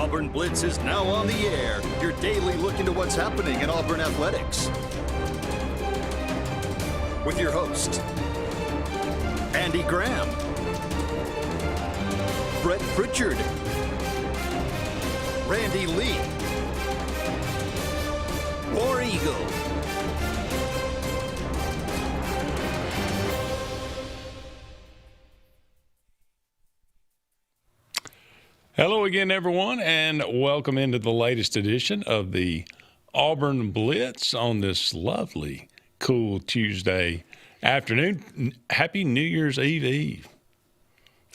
Auburn Blitz is now on the air. Your daily look into what's happening in Auburn athletics. With your host, Andy Graham, Brett Pritchard, Randy Lee, War Eagle. Hello again, everyone, and welcome into the latest edition of the Auburn Blitz on this lovely, cool Tuesday afternoon. Happy New Year's Eve.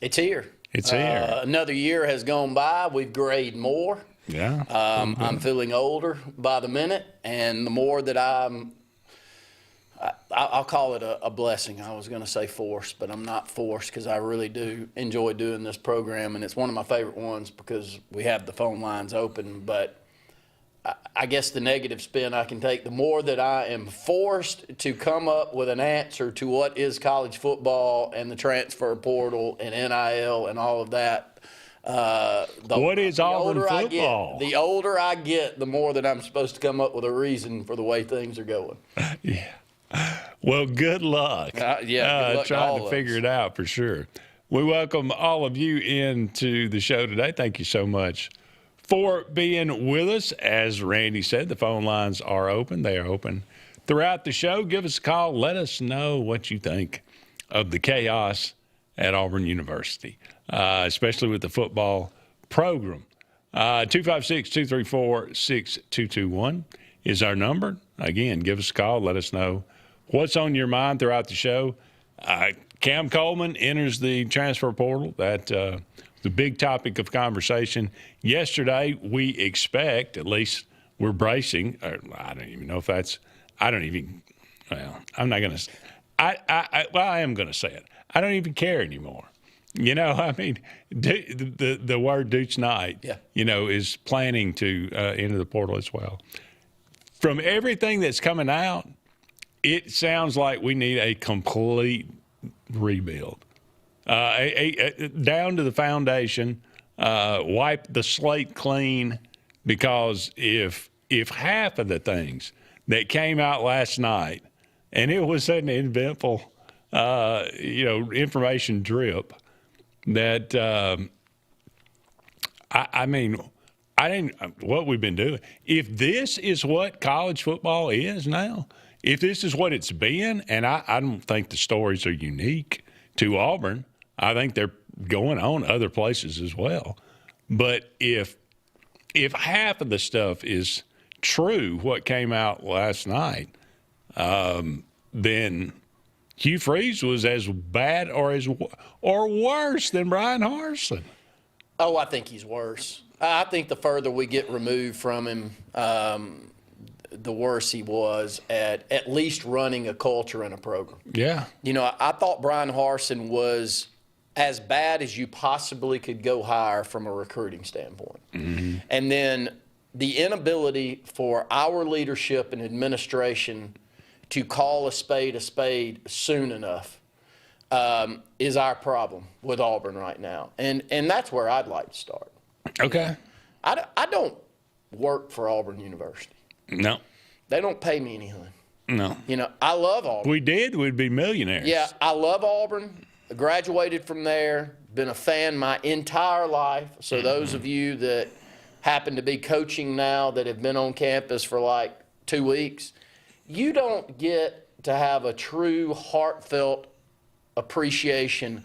It's here. It's here. Another year has gone by. We've grayed more. Yeah. I'm feeling older by the minute, and the more that I'll call it a blessing. I was going to say forced, but I'm not forced because I really do enjoy doing this program, and it's one of my favorite ones because we have the phone lines open. But I guess the negative spin I can take, the more that I am forced to come up with an answer to what is college football and the transfer portal and NIL and all of that. What is Auburn football? The older I get, the more that I'm supposed to come up with a reason for the way things are going. Yeah. Well, good luck. Good luck trying to figure it out for sure. We welcome all of you into the show today. Thank you so much for being with us. As Randy said, the phone lines are open. They are open throughout the show. Give us a call. Let us know what you think of the chaos at Auburn University, especially with the football program. 256-234-6221 is our number. Again, give us a call. Let us know what's on your mind throughout the show. Cam Coleman enters the transfer portal. That the big topic of conversation yesterday. We expect, at least we're bracing. I don't even know if that's. I don't even. Well, I'm not going to. I am going to say it. I don't even care anymore. You know, I mean, the word Dutch Knight, yeah, you know, is planning to enter the portal as well. From everything that's coming out, it sounds like we need a complete rebuild, down to the foundation, wipe the slate clean, because if half of the things that came out last night, and it was an eventful, information drip, that I mean. What we've been doing. If this is what college football is now, if this is what it's been, and I don't think the stories are unique to Auburn. I think they're going on other places as well. But if half of the stuff is true, what came out last night, then Hugh Freeze was as bad or worse than Brian Harsin. Oh, I think he's worse. I think the further we get removed from him, the worse he was at least running a culture and a program. Yeah. You know, I thought Brian Harsin was as bad as you possibly could go hire from a recruiting standpoint. Mm-hmm. And then the inability for our leadership and administration to call a spade soon enough is our problem with Auburn right now. And that's where I'd like to start. Okay. I don't work for Auburn University. No. They don't pay me anything. No. You know, I love Auburn. We did, we'd be millionaires. Yeah, I love Auburn. I graduated from there. Been a fan my entire life. So those of you that happen to be coaching now that have been on campus for like 2 weeks, you don't get to have a true heartfelt appreciation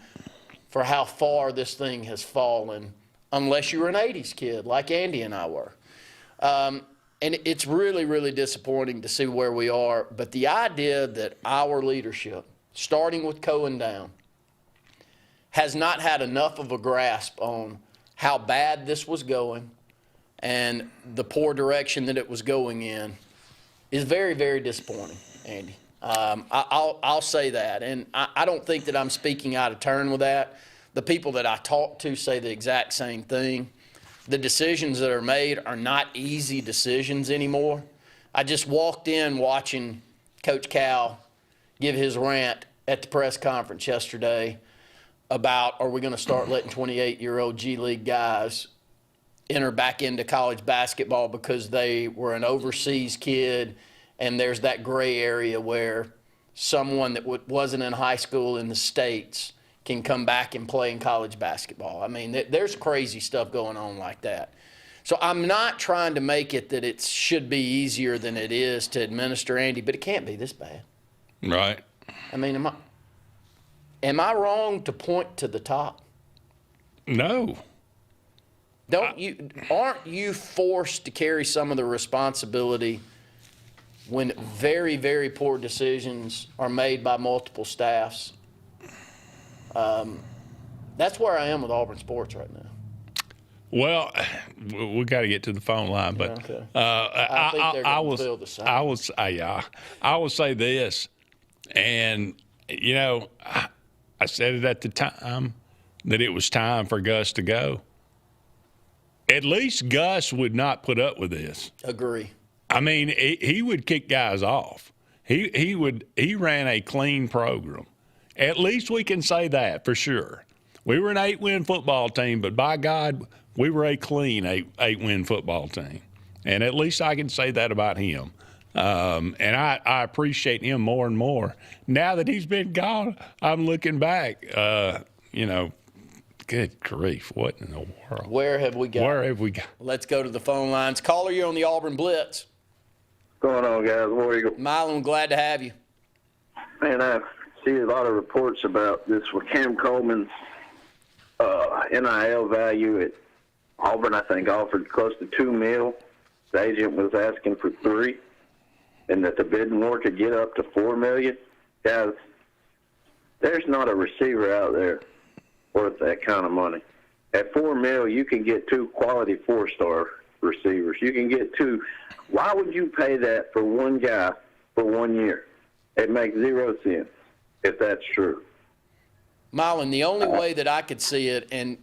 for how far this thing has fallen unless you were an 80s kid like Andy and I were. And it's really, really disappointing to see where we are. But the idea that our leadership, starting with Cohen down, has not had enough of a grasp on how bad this was going and the poor direction that it was going in is very, very disappointing, Andy. I'll say that. And I don't think that I'm speaking out of turn with that. The people that I talk to say the exact same thing. The decisions that are made are not easy decisions anymore. I just walked in watching Coach Cal give his rant at the press conference yesterday about, are we going to start letting 28-year-old G League guys enter back into college basketball because they were an overseas kid, and there's that gray area where someone that wasn't in high school in the States can come back and play in college basketball. I mean, there's crazy stuff going on like that. So I'm not trying to make it that it should be easier than it is to administer, Andy, but it can't be this bad. Right. I mean, am I wrong to point to the top? No. Aren't you forced to carry some of the responsibility when very, very poor decisions are made by multiple staffs? That's where I am with Auburn sports right now. Well, we got to get to the phone line, but okay. I think they're going to feel the same. I will say this, and I said it at the time that it was time for Gus to go. At least Gus would not put up with this. Agree. I mean, he would kick guys off. He ran a clean program. At least we can say that for sure. We were an 8-win football team, but by God, we were a clean 8-win football team. And at least I can say that about him. And I appreciate him more and more. Now that he's been gone, I'm looking back, good grief, what in the world? Where have we got? Let's go to the phone lines. Caller, you're on the Auburn Blitz. What's going on, guys? War Eagle. Mylon, glad to have you. Man, I see a lot of reports about this with Cam Coleman's NIL value at Auburn. I think offered close to $2 million. The agent was asking for $3 million, and that the bidding war could get up to $4 million. Guys, there's not a receiver out there worth that kind of money. At $4 million, you can get 2 quality 4-star receivers. You can get 2. Why would you pay that for one guy for 1 year? It makes 0 sense if that's true. Mylon, the only way that I could see it, and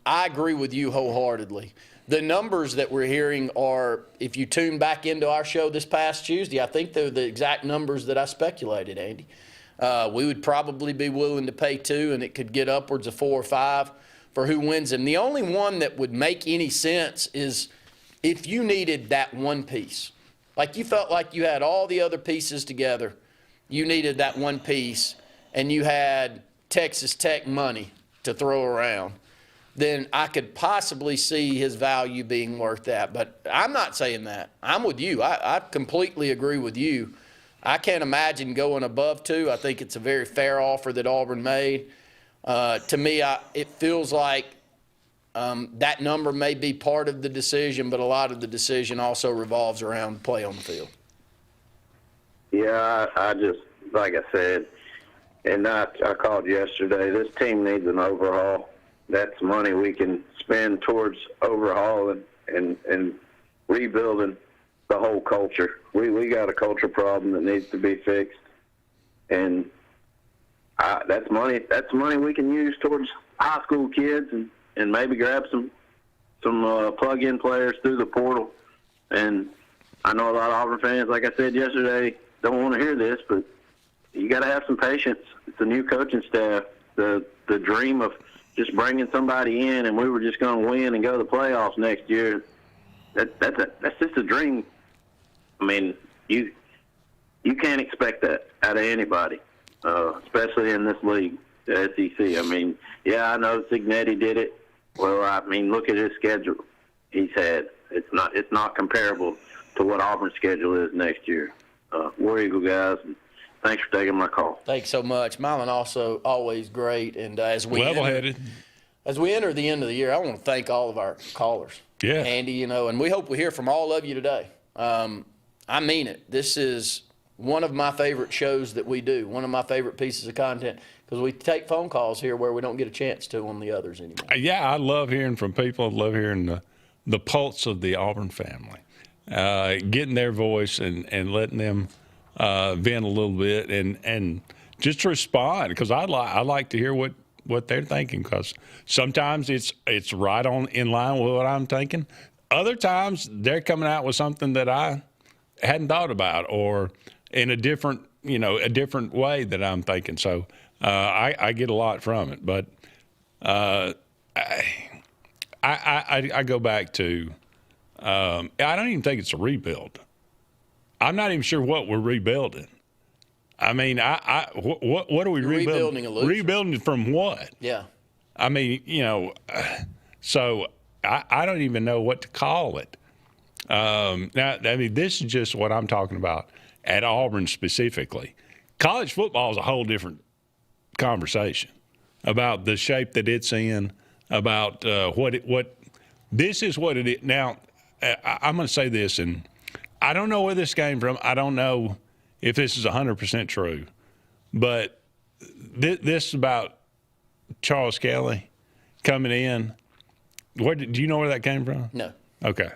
I agree with you wholeheartedly. The numbers that we're hearing are, if you tune back into our show this past Tuesday, I think they're the exact numbers that I speculated, Andy. We would probably be willing to pay 2, and it could get upwards of 4 or 5 for who wins them. The only one that would make any sense is if you needed that one piece. Like you felt like you had all the other pieces together, you needed that one piece, and you had Texas Tech money to throw around, then I could possibly see his value being worth that. But I'm not saying that. I'm with you. I completely agree with you. I can't imagine going above 2. I think it's a very fair offer that Auburn made. To me, it feels like that number may be part of the decision, but a lot of the decision also revolves around play on the field. Yeah, I just, like I said, and I called yesterday, this team needs an overhaul. That's money we can spend towards overhauling and rebuilding the whole culture. We got a culture problem that needs to be fixed, and that's money we can use towards high school kids and maybe grab some plug-in players through the portal. And I know a lot of Auburn fans, like I said yesterday, don't want to hear this, but you got to have some patience. It's a new coaching staff. The dream of just bringing somebody in and we were just going to win and go to the playoffs next year, that's just a dream. I mean, you can't expect that out of anybody, especially in this league, the SEC. I mean, yeah, I know Signetti did it. Well, I mean, look at his schedule he's had. It's not comparable to what Auburn's schedule is next year. War Eagle, guys. Thanks for taking my call. Thanks so much. Mylon also always great. And as we level-headed. As we enter the end of the year, I want to thank all of our callers. Yeah. Andy, and we hope we hear from all of you today. I mean it. This is one of my favorite shows that we do, one of my favorite pieces of content, because we take phone calls here where we don't get a chance to on the others anymore. Yeah, I love hearing from people. I love hearing the pulse of the Auburn family, getting their voice and letting them vent a little bit and just respond, because I like to hear what they're thinking, because sometimes it's right on in line with what I'm thinking. Other times they're coming out with something that I hadn't thought about, or in a different way that I'm thinking. So I get a lot from it. But I go back to I don't even think it's a rebuild. I'm not even sure what we're rebuilding. I mean, what are we rebuilding? Rebuilding a loser. Rebuilding from what? Yeah. I mean, so I don't even know what to call it. Now, I mean, this is just what I'm talking about at Auburn specifically. College football is a whole different conversation about the shape that it's in, about what this is what it is. Now, I'm going to say this, and I don't know where this came from. I don't know if this is 100% true, but this is about Charles Kelly coming in. Do you know where that came from? No. Okay.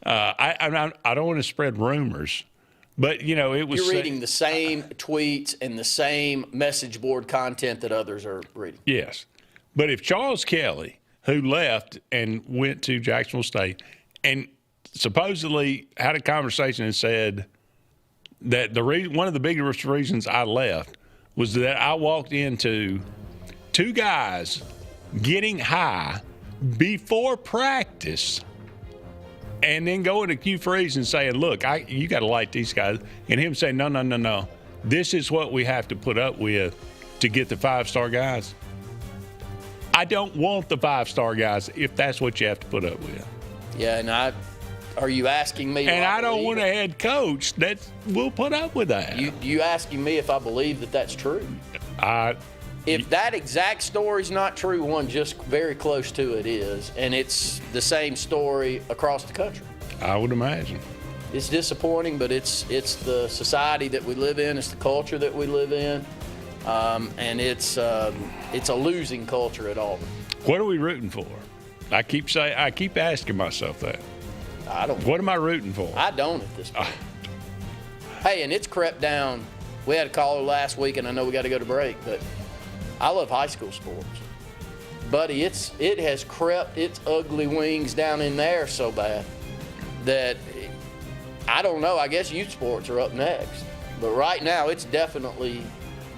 I don't want to spread rumors, but it was. You're reading the same tweets and the same message board content that others are reading. Yes, but if Charles Kelly, who left and went to Jacksonville State, and supposedly had a conversation and said that one of the biggest reasons I left was that I walked into two guys getting high before practice and then going to Q Freeze and saying, look, you got to like these guys. And him saying, no. This is what we have to put up with to get the 5-star guys. I don't want the 5-star guys if that's what you have to put up with. Yeah, and are you asking me? And I don't want a head coach that will put up with that. You asking me if I believe that that's true? If that exact story's not true, one just very close to it is, and it's the same story across the country. I would imagine. It's disappointing, but it's the society that we live in. It's the culture that we live in, and it's a losing culture at Auburn. What are we rooting for? I keep asking myself that. I don't. What am I rooting for? I don't at this point. Hey, and it's crept down. We had a caller last week, and I know we got to go to break, but I love high school sports. Buddy, it has crept its ugly wings down in there so bad that I don't know. I guess youth sports are up next. But right now, it's definitely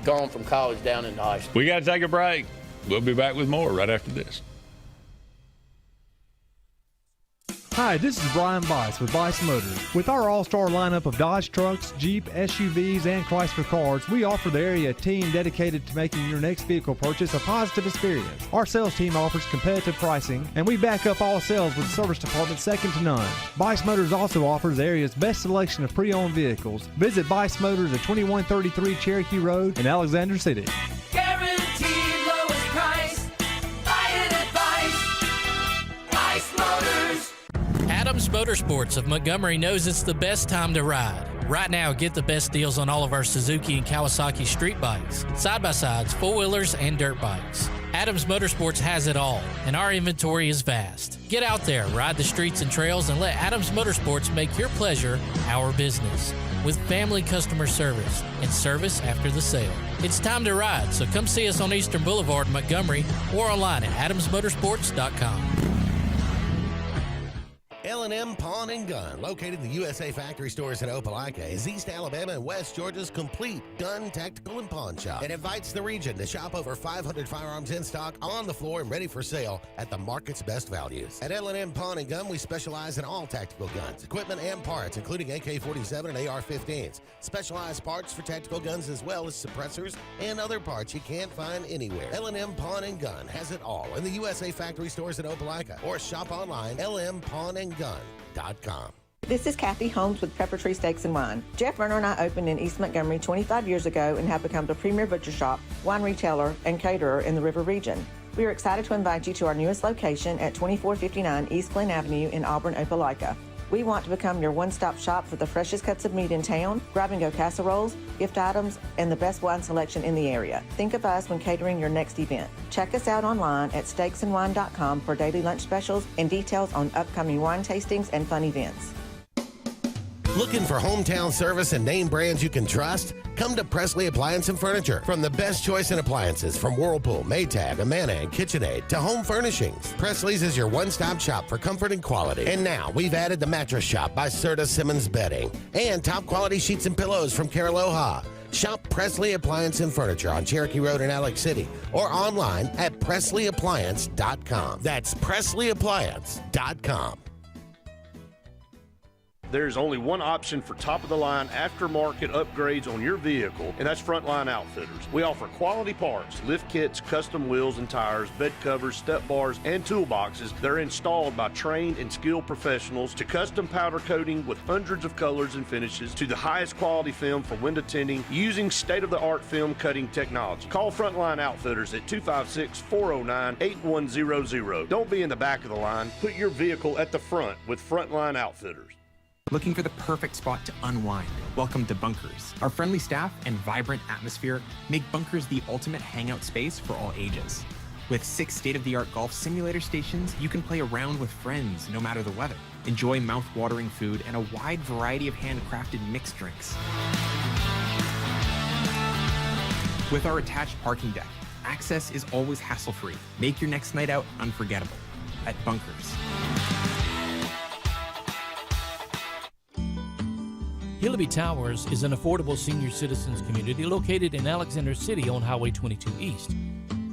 gone from college down into high school. We got to take a break. We'll be back with more right after this. Hi, this is Brian Bice with Bice Motors. With our all-star lineup of Dodge trucks, Jeep, SUVs, and Chrysler cars, we offer the area team dedicated to making your next vehicle purchase a positive experience. Our sales team offers competitive pricing, and we back up all sales with a service department second to none. Bice Motors also offers the area's best selection of pre-owned vehicles. Visit Bice Motors at 2133 Cherokee Road in Alexander City. Guaranteed lowest price. Buy it at Bice Motors. Adams Motorsports of Montgomery knows it's the best time to ride. Right now, get the best deals on all of our Suzuki and Kawasaki street bikes, side-by-sides, four-wheelers, and dirt bikes. Adams Motorsports has it all, and our inventory is vast. Get out there, ride the streets and trails, and let Adams Motorsports make your pleasure our business. With family customer service and service after the sale. It's time to ride, so come see us on Eastern Boulevard, Montgomery, or online at adamsmotorsports.com. L&M Pawn and Gun, located in the USA Factory Stores in Opelika, is East Alabama and West Georgia's complete gun, tactical, and pawn shop. It invites the region to shop over 500 firearms in stock, on the floor, and ready for sale at the market's best values. At L&M Pawn and Gun, we specialize in all tactical guns, equipment, and parts, including AK-47 and AR-15s. Specialized parts for tactical guns as well as suppressors and other parts you can't find anywhere. L&M Pawn and Gun has it all in the USA Factory Stores in Opelika, or shop online, lmpawnandgun.com. This is Kathy Holmes with Pepper Tree Steaks and Wine. Jeff Runner and I opened in East Montgomery 25 years ago and have become the premier butcher shop, wine retailer, and caterer in the River region. We are excited to invite you to our newest location at 2459 East Glen Avenue in Auburn, Opelika. We want to become your one-stop shop for the freshest cuts of meat in town, grab-and-go casseroles, gift items, and the best wine selection in the area. Think of us when catering your next event. Check us out online at steaksandwine.com for daily lunch specials and details on upcoming wine tastings and fun events. Looking for hometown service and name brands you can trust? Come to Presley Appliance and Furniture. From the best choice in appliances from Whirlpool, Maytag, Amana, and KitchenAid to home furnishings, Presley's is your one-stop shop for comfort and quality. And now we've added the Mattress Shop by Serta Simmons Bedding and top quality sheets and pillows from Caraloha. Shop Presley Appliance and Furniture on Cherokee Road in Alex City or online at PresleyAppliance.com. That's PresleyAppliance.com. There's only one option for top-of-the-line aftermarket upgrades on your vehicle, and that's Frontline Outfitters. We offer quality parts, lift kits, custom wheels and tires, bed covers, step bars, and toolboxes that are installed by trained and skilled professionals, to custom powder coating with hundreds of colors and finishes, to the highest quality film for window tinting using state-of-the-art film cutting technology. Call Frontline Outfitters at 256-409-8100. Don't be in the back of the line. Put your vehicle at the front with Frontline Outfitters. Looking for the perfect spot to unwind? Welcome to Bunkers. Our friendly staff and vibrant atmosphere make Bunkers the ultimate hangout space for all ages. With 6 state-of-the-art golf simulator stations, you can play around with friends no matter the weather. Enjoy mouth-watering food and a wide variety of handcrafted mixed drinks. With our attached parking deck, access is always hassle-free. Make your next night out unforgettable at Bunkers. Hillaby Towers is an affordable senior citizens community located in Alexander City on Highway 22 East.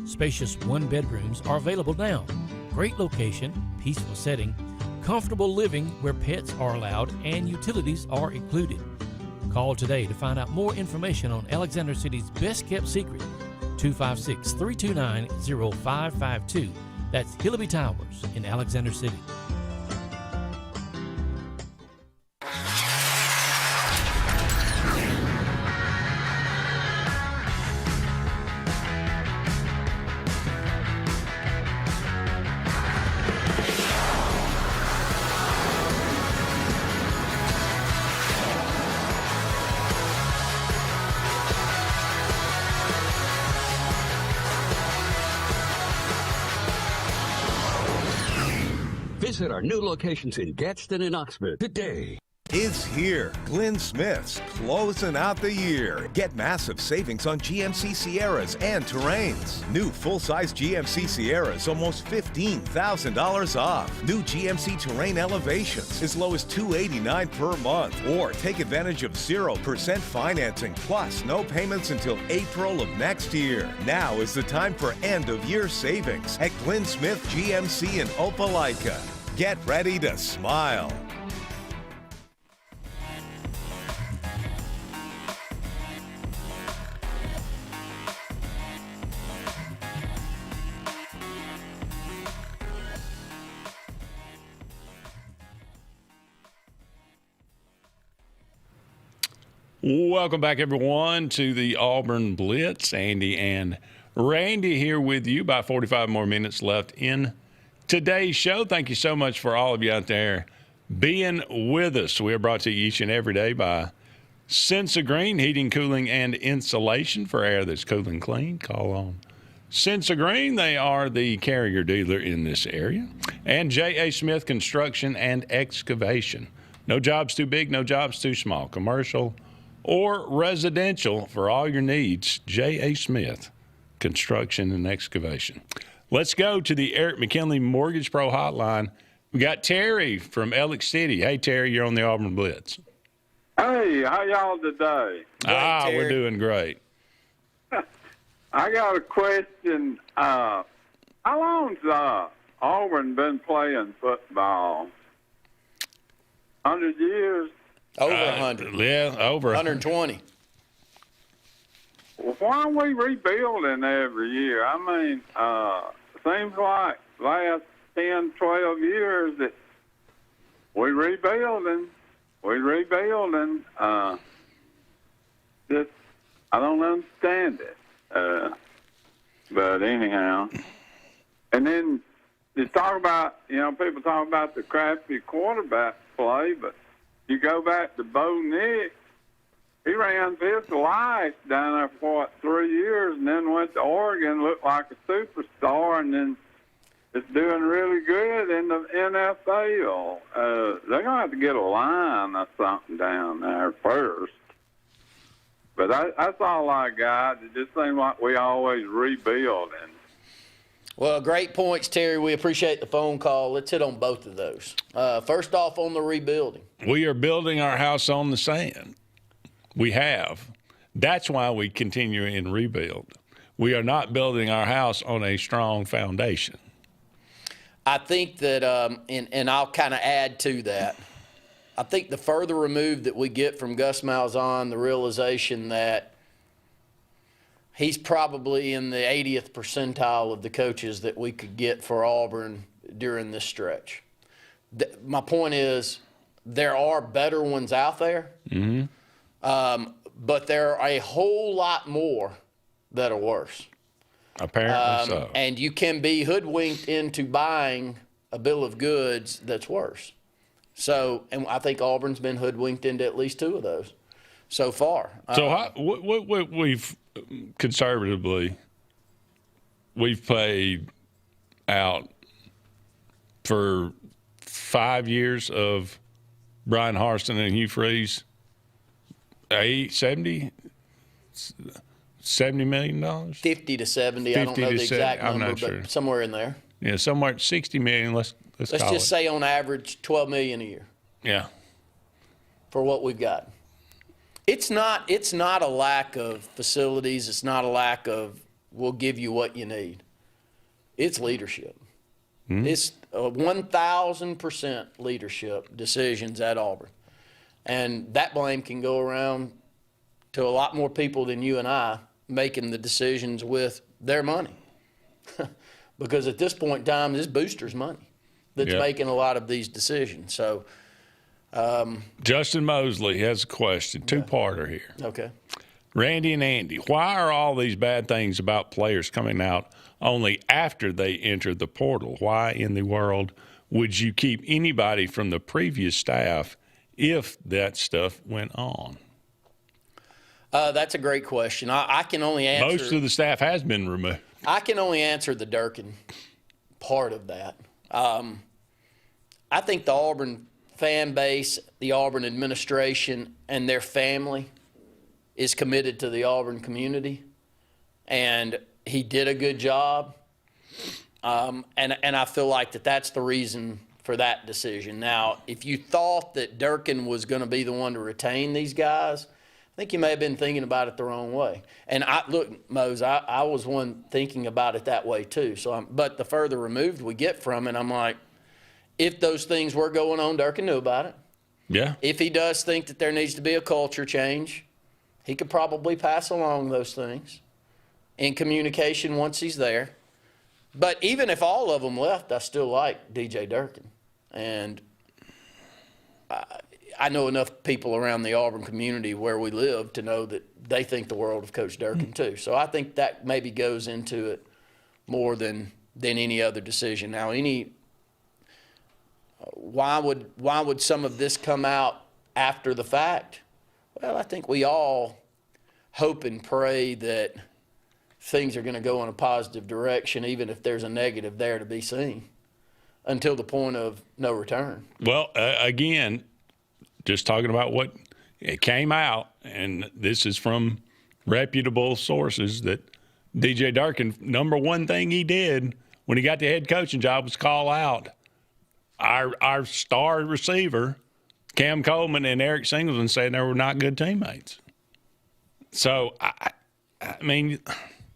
Spacious one-bedrooms are available now. Great location, peaceful setting, comfortable living where pets are allowed and utilities are included. Call today to find out more information on Alexander City's best-kept secret, 256-329-0552. That's Hillaby Towers in Alexander City. Visit our new locations in Gadsden and Oxford today. Is here. Glenn Smith's closing out the year. Get massive savings on GMC Sierras and Terrains. New full-size GMC Sierras, almost $15,000 off. New GMC Terrain Elevations, as low as $289 per month. Or take advantage of 0% financing, plus no payments until April of next year. Now is the time for end-of-year savings at Glenn Smith GMC in Opelika. Get ready to smile. Welcome back, everyone, to the Auburn Blitz. Andy and Randy here with you. About 45 more minutes left in today's show. Thank you so much for all of you out there being with us. We are brought to you each and every day by Sense of Green, heating, cooling, and insulation for air that's cool and clean. Call on Sense of Green. They are the carrier dealer in this area. And J.A. Smith Construction and Excavation. No job's too big, no job's too small. Commercial or residential, for all your needs, J.A. Smith Construction and Excavation. Let's go to the Eric McKinley Mortgage Pro Hotline. We got Terry from Alex City. Hey, Terry, you're on the Auburn Blitz. Hey, how y'all today? Great, we're doing great. I got a question. How long's Auburn been playing football? 100 years? Over 100. Yeah, over 120. Well, why are we rebuilding every year? I mean, seems like last 10, 12 years that we're rebuilding. Just, I don't understand it. But anyhow. And then you talk about, people talk about the crappy quarterback play, but you go back to Bo Nix, he ran his life down there for, 3 years, and then went to Oregon, looked like a superstar, and then is doing really good in the NFL. They're going to have to get a line or something down there first. But that's all I got. It just seems like we always rebuilding. Well, great points, Terry. We appreciate the phone call. Let's hit on both of those. First off, on the rebuilding. We are building our house on the sand. We have. That's why we continue in rebuild. We are not building our house on a strong foundation. I think that, and I'll kind of add to that, I think the further removed that we get from Gus Malzahn, the realization that he's probably in the 80th percentile of the coaches that we could get for Auburn during this stretch. My point is, there are better ones out there, but there are a whole lot more that are worse. Apparently so. And you can be hoodwinked into buying a bill of goods that's worse. So, and I think Auburn's been hoodwinked into at least two of those so far. So we've conservatively, we've paid out for 5 years of Brian Harston and Hugh Freeze, $70 million? 50 to 70. I don't know the exact number, but somewhere in there. Yeah, somewhere at $60 million. Let's just say on average $12 million a year. Yeah. For what we've got. It's not a lack of facilities. It's not a lack of we'll give you what you need. It's leadership. It's 1,000% leadership decisions at Auburn. And that blame can go around to a lot more people than you and I making the decisions with their money. Because at this point in time, this booster's money that's making a lot of these decisions. So, Justin Mosley has a question, two-parter here. Okay. Randy and Andy, why are all these bad things about players coming out only after they enter the portal? Why in the world would you keep anybody from the previous staff if that stuff went on? That's a great question. I can only answer. Most of the staff has been removed. I can only answer the Durkin part of that. I think the Auburn fan base, the Auburn administration, and their family is committed to the Auburn community, and he did a good job. And I feel like that's the reason for that decision. Now, if you thought that Durkin was going to be the one to retain these guys, I think you may have been thinking about it the wrong way. And look, Mose, I was one thinking about it that way too. But the further removed we get from it, I'm like, if those things were going on, Durkin knew about it. Yeah. If he does think that there needs to be a culture change, he could probably pass along those things in communication once he's there. But even if all of them left, I still like DJ Durkin. And I know enough people around the Auburn community where we live to know that they think the world of Coach Durkin too. So I think that maybe goes into it more than any other decision. Now, why would some of this come out after the fact? Well, I think we all hope and pray that things are going to go in a positive direction, even if there's a negative there to be seen, until the point of no return. Well, again, just talking about what it came out, and this is from reputable sources, that DJ Durkin, number one thing he did when he got the head coaching job was call out our star receiver, Cam Coleman and Eric Singleton, saying they were not good teammates. So, I mean,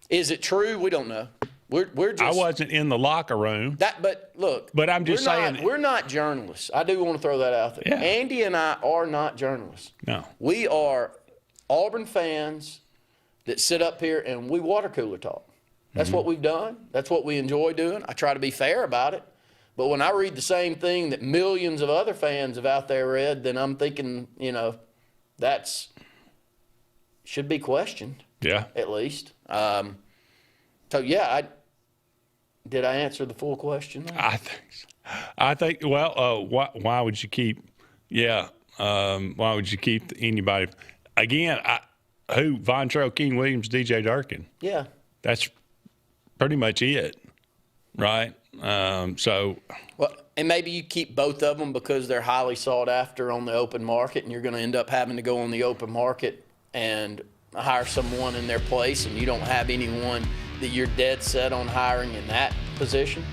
is it true? We don't know. We're just. I wasn't in the locker room. But look. But I'm just saying. We're not journalists. I do want to throw that out there. Yeah. Andy and I are not journalists. No. We are Auburn fans that sit up here and we water cooler talk. That's what we've done. That's what we enjoy doing. I try to be fair about it. But when I read the same thing that millions of other fans have out there read, then I'm thinking, that's should be questioned. Yeah. At least. So, yeah, did I answer the full question? I think. Well, why would you keep? Yeah. Why would you keep anybody? Again, Von Trail, King Williams, DJ Durkin. Yeah. That's pretty much it, right? Well, and maybe you keep both of them because they're highly sought after on the open market, and you're going to end up having to go on the open market and hire someone in their place, and you don't have anyone that you're dead set on hiring in that position.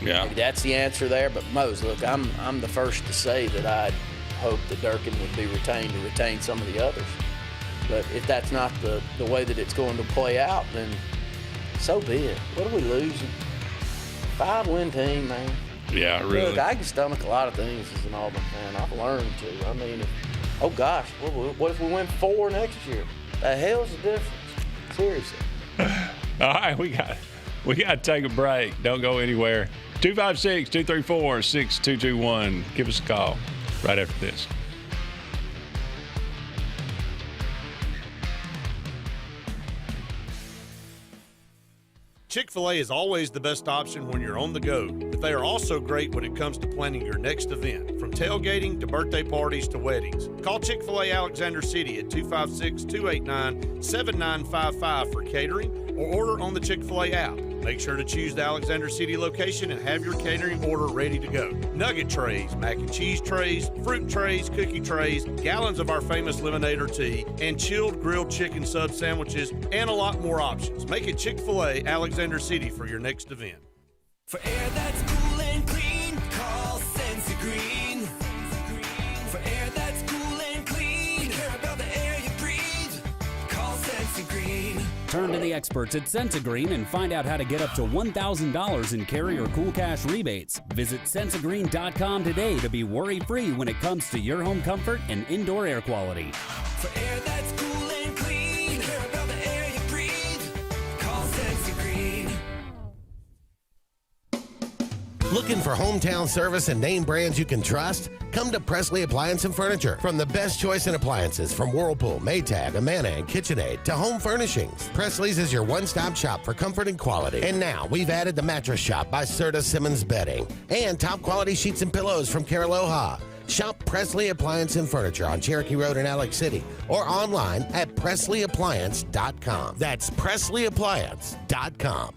Yeah. Maybe that's the answer there. But Mose, look, I'm the first to say that I'd hope that Durkin would be retained to retain some of the others. But if that's not the way that it's going to play out, then so be it. What are we losing? 5-win team, man. Yeah, really. Look, I can stomach a lot of things as an Auburn fan. I've learned to. I mean, oh gosh, what if we win 4 next year? The hell's the difference? Seriously. All right, we got to take a break. Don't go anywhere. 256-234-6221. Give us a call right after this. Chick-fil-A is always the best option when you're on the go, but they are also great when it comes to planning your next event, from tailgating to birthday parties to weddings. Call Chick-fil-A Alexander City at 256-289-7955 for catering or order on the Chick-fil-A app. Make sure to choose the Alexander City location and have your catering order ready to go. Nugget trays, mac and cheese trays, fruit trays, cookie trays, gallons of our famous lemonade or tea, and chilled grilled chicken sub sandwiches, and a lot more options. Make it Chick-fil-A Alexander City for your next event. For air that's cool and clean, call Senza Green. For air that's cool and clean, you care about the air you breathe, call Senza Green. Turn to the experts at Sensagreen and find out how to get up to $1,000 in Carrier Cool Cash rebates. Visit Sensagreen.com today to be worry-free when it comes to your home comfort and indoor air quality. For air that's cool and clean, you care about the air you breathe, call Senza Green. Looking for hometown service and name brands you can trust? Come to Presley Appliance and Furniture. From the best choice in appliances from Whirlpool, Maytag, Amana, and KitchenAid to home furnishings, Presley's is your one-stop shop for comfort and quality. And now we've added the Mattress Shop by Serta Simmons Bedding and top quality sheets and pillows from Caraloha. Shop Presley Appliance and Furniture on Cherokee Road in Alex City or online at PresleyAppliance.com. That's PresleyAppliance.com.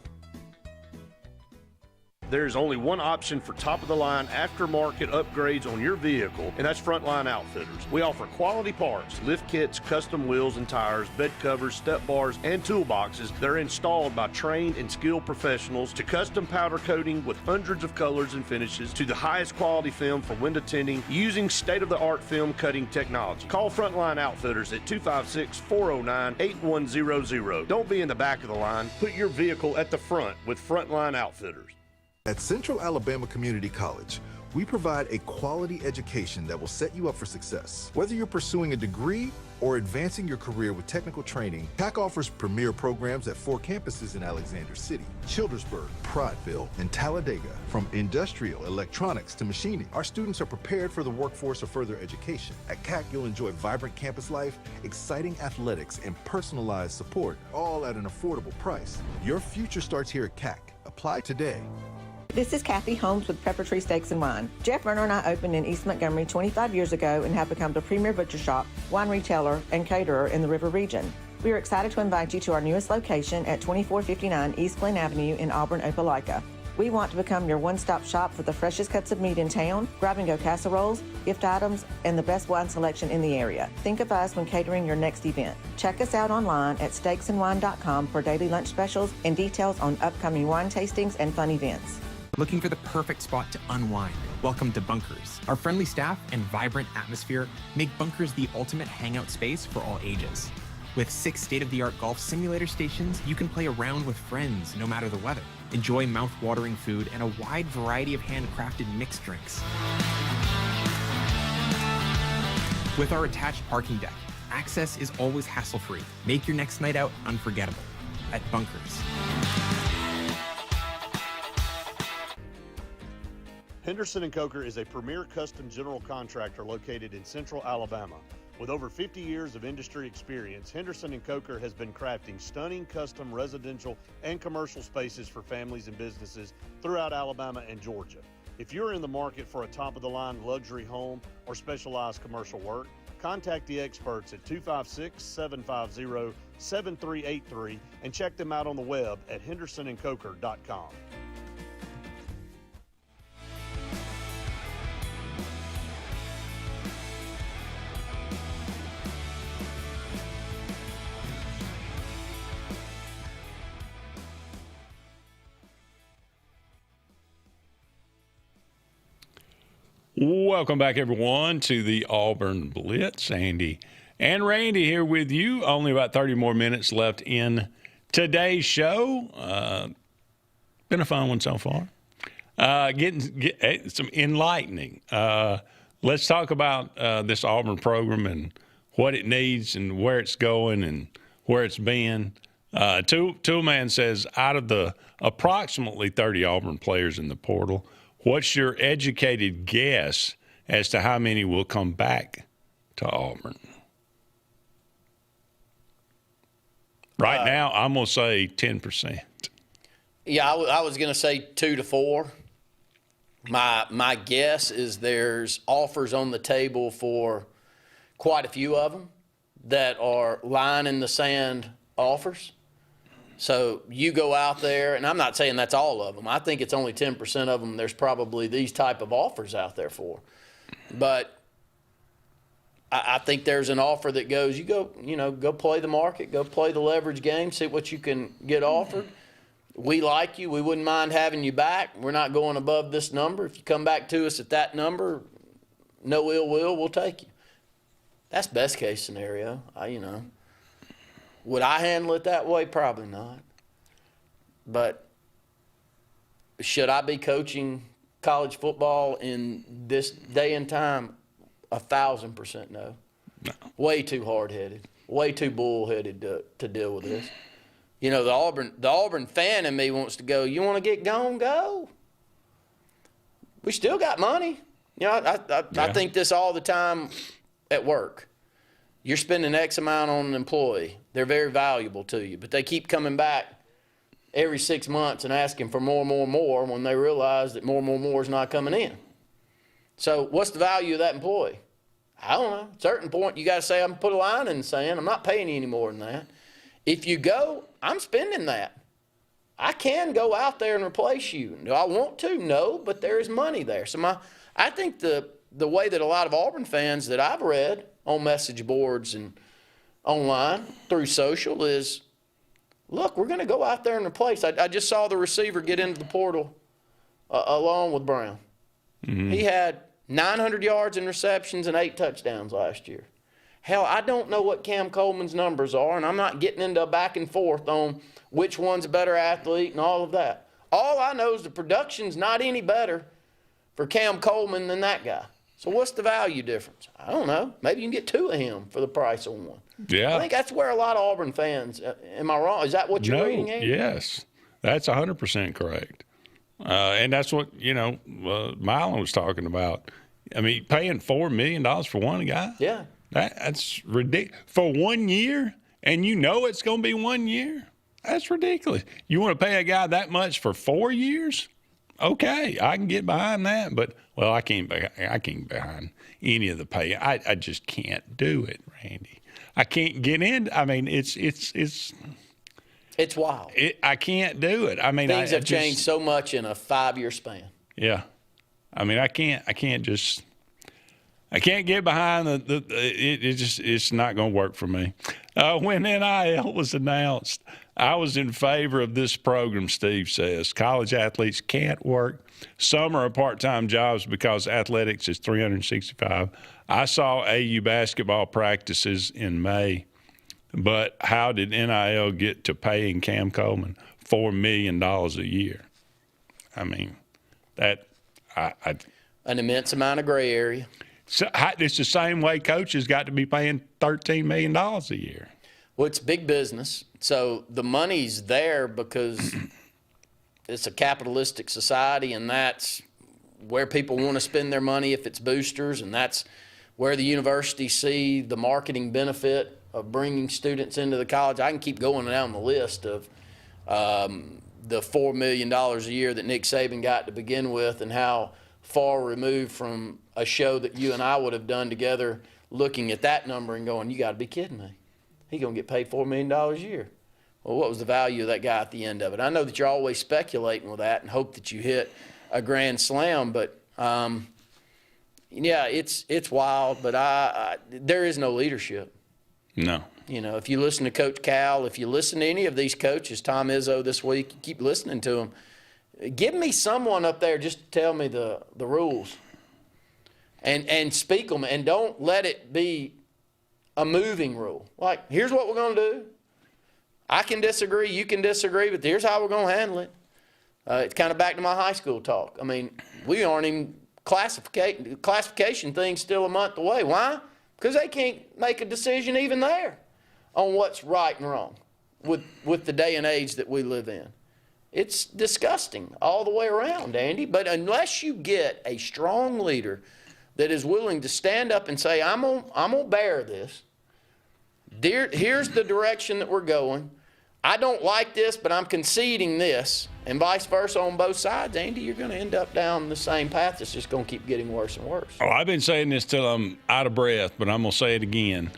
There's only one option for top-of-the-line aftermarket upgrades on your vehicle, and that's Frontline Outfitters. We offer quality parts, lift kits, custom wheels and tires, bed covers, step bars, and toolboxes that are installed by trained and skilled professionals, to custom powder coating with hundreds of colors and finishes, to the highest quality film for window tinting using state-of-the-art film cutting technology. Call Frontline Outfitters at 256-409-8100. Don't be in the back of the line. Put your vehicle at the front with Frontline Outfitters. At Central Alabama Community College, we provide a quality education that will set you up for success. Whether you're pursuing a degree or advancing your career with technical training, CAC offers premier programs at 4 campuses in Alexander City, Childersburg, Prattville, and Talladega. From industrial, electronics to machining, our students are prepared for the workforce or further education. At CAC, you'll enjoy vibrant campus life, exciting athletics, and personalized support, all at an affordable price. Your future starts here at CAC. Apply today. This is Kathy Holmes with Preparatory Steaks and Wine. Jeff Verner and I opened in East Montgomery 25 years ago and have become the premier butcher shop, wine retailer, and caterer in the River region. We are excited to invite you to our newest location at 2459 East Glen Avenue in Auburn, Opelika. We want to become your one-stop shop for the freshest cuts of meat in town, grab-and-go casseroles, gift items, and the best wine selection in the area. Think of us when catering your next event. Check us out online at steaksandwine.com for daily lunch specials and details on upcoming wine tastings and fun events. Looking for the perfect spot to unwind? Welcome to Bunkers. Our friendly staff and vibrant atmosphere make Bunkers the ultimate hangout space for all ages. With 6 state-of-the-art golf simulator stations, you can play around with friends no matter the weather. Enjoy mouth-watering food and a wide variety of handcrafted mixed drinks. With our attached parking deck, access is always hassle-free. Make your next night out unforgettable at Bunkers. Henderson & Coker is a premier custom general contractor located in Central Alabama. With over 50 years of industry experience, Henderson & Coker has been crafting stunning custom residential and commercial spaces for families and businesses throughout Alabama and Georgia. If you're in the market for a top-of-the-line luxury home or specialized commercial work, contact the experts at 256-750-7383 and check them out on the web at hendersonandcoker.com. Welcome back, everyone, to the Auburn Blitz. Andy and Randy here with you. Only about 30 more minutes left in today's show. Been a fun one so far. Getting some enlightening. Let's talk about this Auburn program and what it needs and where it's going and where it's been. Toolman says, out of the approximately 30 Auburn players in the portal, what's your educated guess as to how many will come back to Auburn? Right now, I'm going to say 10%. Yeah, I was going to say 2 to 4. My guess is there's offers on the table for quite a few of them that are line in the sand offers. So you go out there, and I'm not saying that's all of them. I think it's only 10% of them there's probably these type of offers out there for. But I think there's an offer that goes, go play the market, go play the leverage game, see what you can get offered. We like you. We wouldn't mind having you back. We're not going above this number. If you come back to us at that number, no ill will, we'll take you. That's best case scenario. Would I handle it that way? Probably not. But should I be coaching college football in this day and time? 1,000% no. Way too hard-headed. Way too bull-headed to deal with this. The Auburn fan in me wants to go, you want to get gone, go. We still got money. I think this all the time at work. You're spending X amount on an employee. They're very valuable to you, but they keep coming back every 6 months and asking for more when they realize that more is not coming in. So what's the value of that employee? I don't know. At a certain point, you got to say, I'm put a line in the sand. I'm not paying you any more than that. If you go, I'm spending that. I can go out there and replace you. Do I want to? No, but there is money there. So I think the way that a lot of Auburn fans that I've read on message boards and online through social is, look, we're going to go out there and replace. I just saw the receiver get into the portal along with Brown. Mm-hmm. He had 900 yards in receptions and 8 touchdowns last year. Hell, I don't know what Cam Coleman's numbers are, and I'm not getting into a back and forth on which one's a better athlete and all of that. All I know is the production's not any better for Cam Coleman than that guy. So what's the value difference? I don't know. Maybe you can get 2 of him for the price of 1. Yeah. I think that's where a lot of Auburn fans, am I wrong? Is that what you're reading here? Yes. That's 100% correct. And that's what, Mylon was talking about. I mean, paying $4 million for one guy? Yeah. That's ridiculous. For 1 year, and it's going to be 1 year? That's ridiculous. You want to pay a guy that much for 4 years? Okay, I can get behind that. But, I can't behind any of the pay. I just can't do it, Randy. I can't get in. I mean, it's wild. I can't do it. I mean, things have changed so much in a 5-year span. Yeah. I mean, I can't get behind it's not going to work for me. When NIL was announced, I was in favor of this program, Steve says. College athletes can't work summer or part-time jobs because athletics is 365. I saw AU basketball practices in May, but how did NIL get to paying Cam Coleman $4 million a year? I mean, an immense amount of gray area. So it's the same way coaches got to be paying $13 million a year. Well, it's big business. So the money's there because it's a capitalistic society, and that's where people want to spend their money if it's boosters, and that's where the universities see the marketing benefit of bringing students into the college. I can keep going down the list of the $4 million a year that Nick Saban got to begin with, and how far removed from a show that you and I would have done together looking at that number and going, you got to be kidding me. He's going to get paid $4 million a year. Well, what was the value of that guy at the end of it? I know that you're always speculating with that and hope that you hit a grand slam, but yeah, it's wild, but there is no leadership. No. If you listen to Coach Cal, if you listen to any of these coaches, Tom Izzo this week, you keep listening to them. Give me someone up there just to tell me the rules and speak them, and don't let it be a moving rule. Like, here's what we're going to do. I can disagree, you can disagree, but here's how we're going to handle it. It's kind of back to my high school talk. I mean, we aren't even classification thing's still a month away. Why? Because they can't make a decision even there on what's right and wrong with the day and age that we live in. It's disgusting all the way around, Andy. But unless you get a strong leader that is willing to stand up and say, I'm gonna bear this. Here's the direction that we're going. I don't like this, but I'm conceding this, and vice versa on both sides, Andy, you're going to end up down the same path. It's just going to keep getting worse and worse. Oh, I've been saying this till I'm out of breath, but I'm going to say it again.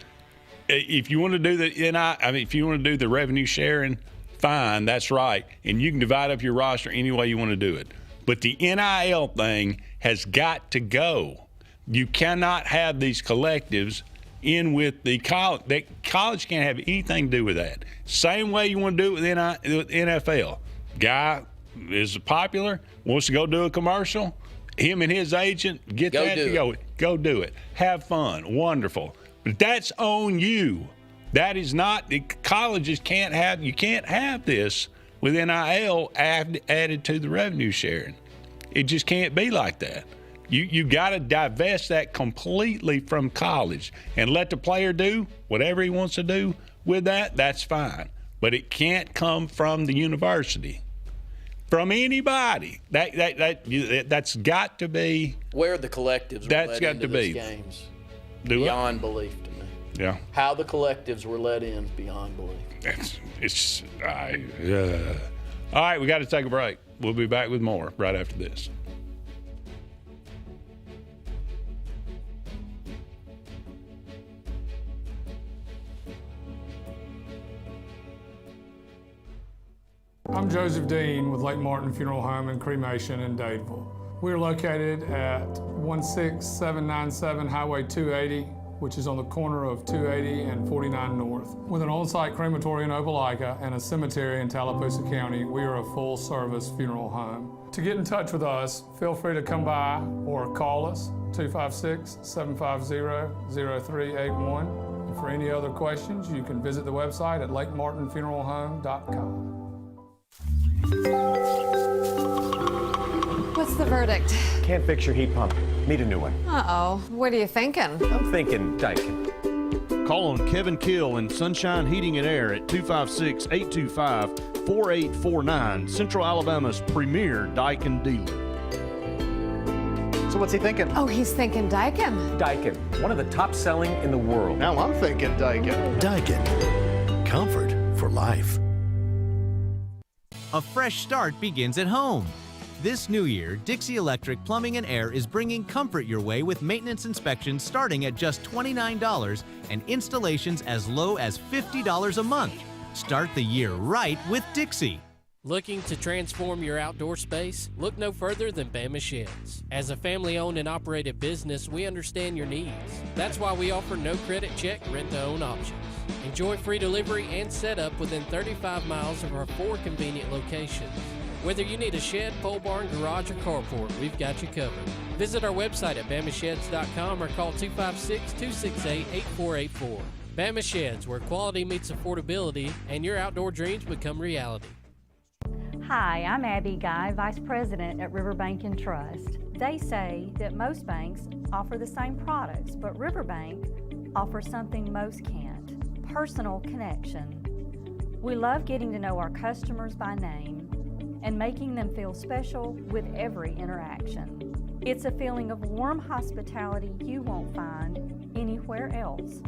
If you want to do if you want to do the revenue sharing, fine, that's right, and you can divide up your roster any way you want to do it. But the NIL thing has got to go. You cannot have these collectives in with the college. College can't have anything to do with that. Same way you want to do it with NFL. Guy is popular, wants to go do a commercial. Him and his agent go do it. Have fun. Wonderful. But that's on you. That is not, the colleges can't have, you can't have this with NIL added to the revenue sharing. It just can't be like that. You got to divest that completely from college and let the player do whatever he wants to do with that. That's fine. But it can't come from the university, from anybody. That's got to be where the collectives were led into these games. Beyond belief to me. Yeah. How the collectives were let in beyond belief. All right, we got to take a break. We'll be back with more right after this. I'm Joseph Dean with Lake Martin Funeral Home and Cremation in Dadeville. We are located at 16797 Highway 280, which is on the corner of 280 and 49 North. With an on-site crematory in Opelika and a cemetery in Tallapoosa County, we are a full-service funeral home. To get in touch with us, feel free to come by or call us, 256-750-0381. And for any other questions, you can visit the website at lakemartinfuneralhome.com. What's the verdict? Can't fix your heat pump. Need a new one. Uh-oh. What are you thinking? I'm thinking Daikin. Call on Kevin Kill and Sunshine Heating and Air at 256-825-4849, Central Alabama's premier Daikin dealer. So what's he thinking? Oh, he's thinking Daikin. Daikin, one of the top selling in the world. Now I'm thinking Daikin. Daikin. Comfort for life. A fresh start begins at home. This new year, Dixie Electric Plumbing and Air is bringing comfort your way with maintenance inspections starting at just $29 and installations as low as $50 a month. Start the year right with Dixie. Looking to transform your outdoor space? Look no further than Bama Sheds. As a family-owned and operated business, we understand your needs. That's why we offer no credit check, rent-to-own options. Enjoy free delivery and setup within 35 miles of our 4 convenient locations. Whether you need a shed, pole barn, garage, or carport, we've got you covered. Visit our website at BamaSheds.com or call 256-268-8484. Bama Sheds, where quality meets affordability and your outdoor dreams become reality. Hi, I'm Abby Guy, Vice President at Riverbank and Trust. They say that most banks offer the same products, but Riverbank offers something most can't: personal connection. We love getting to know our customers by name and making them feel special with every interaction. It's a feeling of warm hospitality you won't find anywhere else.